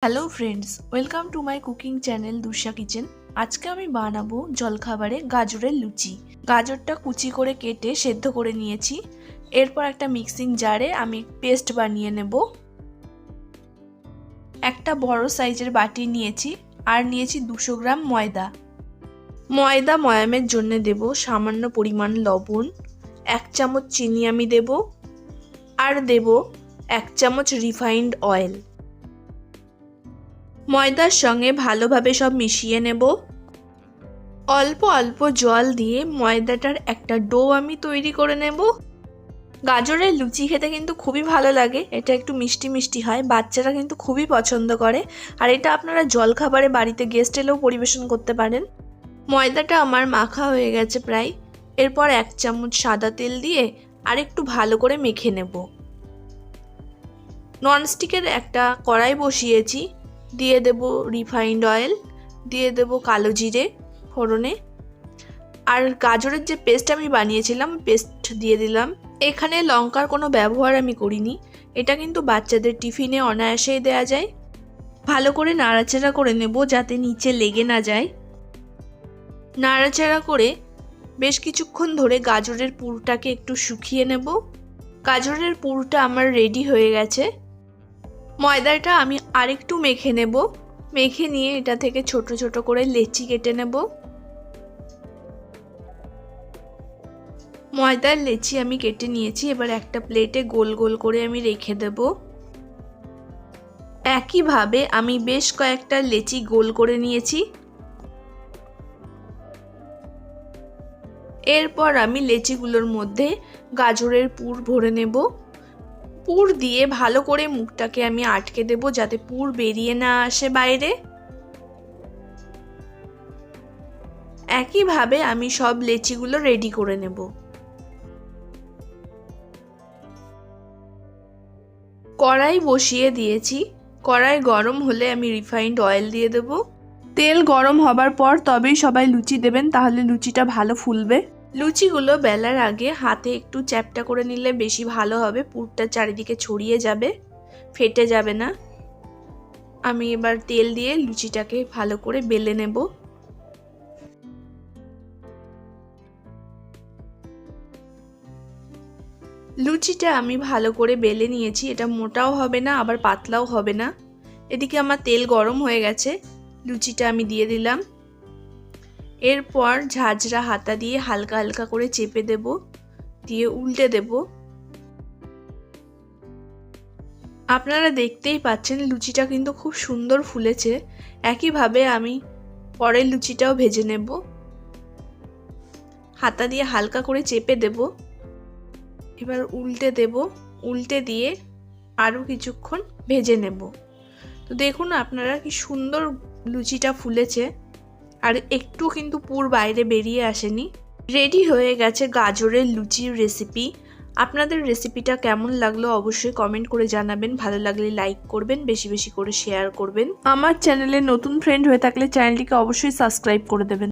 Hello friends, welcome to my cooking channel Dusha kitchen. আজকে আমি বানাবো জলখাবারে গাজরের লুচি। গাজরটা কুচি করে কেটে সেদ্ধ করে নিয়েছি। এরপর একটা মিক্সিং জারে আমি পেস্ট বানিয়ে নেব। একটা বড় সাইজের বাটি নিয়েছি আর নিয়েছি 200 গ্রাম ময়দা। ময়দা ময়ামের জন্য দেব সামান্য পরিমাণ লবণ, 1 চামচ চিনি আমি দেব, আর দেব 1 চামচ রিফাইন্ড অয়েল। ময়দার সঙ্গে ভালোভাবে সব মিশিয়ে নেব। অল্প অল্প জল দিয়ে ময়দাটার একটা ডো আমি তৈরি করে নেব। গাজরের লুচি খেতে কিন্তু খুবই ভালো লাগে, এটা একটু মিষ্টি মিষ্টি হয়, বাচ্চারা কিন্তু খুবই পছন্দ করে। আর এটা আপনারা জলখাবারে বাড়িতে গেস্ট এলেও পরিবেশন করতে পারেন। ময়দাটা আমার মাখা হয়ে গেছে প্রায়। এরপর 1 চামচ সাদা তেল দিয়ে আর একটু ভালো করে মেখে নেব। ননস্টিকের একটা কড়াই বসিয়েছি, দিয়ে দেব রিফাইন্ড অয়েল, দিয়ে দেব কালো জিরে ফোড়নে, আর গাজরের যে পেস্ট আমি বানিয়েছিলাম পেস্ট দিয়ে দিলাম। এখানে লঙ্কার কোনো ব্যবহার আমি করিনি, এটা কিন্তু বাচ্চাদের টিফিনে অনায়াসেই দেওয়া যায়। ভালো করে নাড়াচাড়া করে নেব যাতে নিচে লেগে না যায়। নাড়াচাড়া করে বেশ কিছুক্ষণ ধরে গাজরের পুরটাকে একটু শুকিয়ে নেব। গাজরের পুরটা আমার রেডি হয়ে গেছে। ময়দাটা আমি আরেকটু মেখে নেব। মেখে নিয়ে এটা থেকে ছোট ছোট করে লেচি কেটে নেব। ময়দার লেচি আমি কেটে নিয়েছি। এবার একটা প্লেটে গোল গোল করে আমি রেখে দেব। একইভাবে আমি বেশ কয়েকটা লেচি গোল করে নিয়েছি। এরপর আমি লেচিগুলোর মধ্যে গাজরের পুর ভরে নেব। পুর দিয়ে ভালো করে মুখটাকে আমি আটকে দেব যাতে পুর বেরিয়ে না আসে বাইরে। একইভাবে আমি সব লেচিগুলো রেডি করে নেব। কড়াই বসিয়ে দিয়েছি। কড়াই গরম হলে আমি রিফাইন্ড অয়েল দিয়ে দেব। তেল গরম হবার পর তবেই সবাই লুচি দেবেন, তাহলে লুচিটা ভালো ফুলবে। লুচিগুলো বেলার আগে হাতে একটু চ্যাপটা করে নিলে বেশি ভালো হবে, পুরটা চারিদিকে ছড়িয়ে যাবে, ফেটে যাবে না। আমি এবার তেল দিয়ে লুচিটাকে ভালো করে বেলে নেব। লুচিটা আমি ভালো করে বেলে নিয়েছি, এটা মোটাও হবে না আবার পাতলাও হবে না। এদিকে আমার তেল গরম হয়ে গেছে, লুচিটা আমি দিয়ে দিলাম। এরপর ঝাঁঝরা হাতা দিয়ে হালকা হালকা করে চেপে দেব, দিয়ে উল্টে দেব। আপনারা দেখতেই পাচ্ছেন লুচিটা কিন্তু খুব সুন্দর ফুলেছে। একইভাবে আমি পরের লুচিটাও ভেজে নেব। হাতা দিয়ে হালকা করে চেপে দেব। এবার উল্টে দেব, উল্টে দিয়ে আরও কিছুক্ষণ ভেজে নেব। তো দেখুন আপনারা কি সুন্দর লুচিটা ফুলেছে, আর একটু কিন্তু পুর বাইরে বেরিয়ে আসেনি। রেডি হয়ে গেছে গাজরের লুচির রেসিপি। আপনাদের রেসিপিটা কেমন লাগলো অবশ্যই কমেন্ট করে জানাবেন। ভালো লাগলে লাইক করবেন, বেশি বেশি করে শেয়ার করবেন। আমার চ্যানেলে নতুন ফ্রেন্ড হয়ে থাকলে চ্যানেলটিকে অবশ্যই সাবস্ক্রাইব করে দেবেন।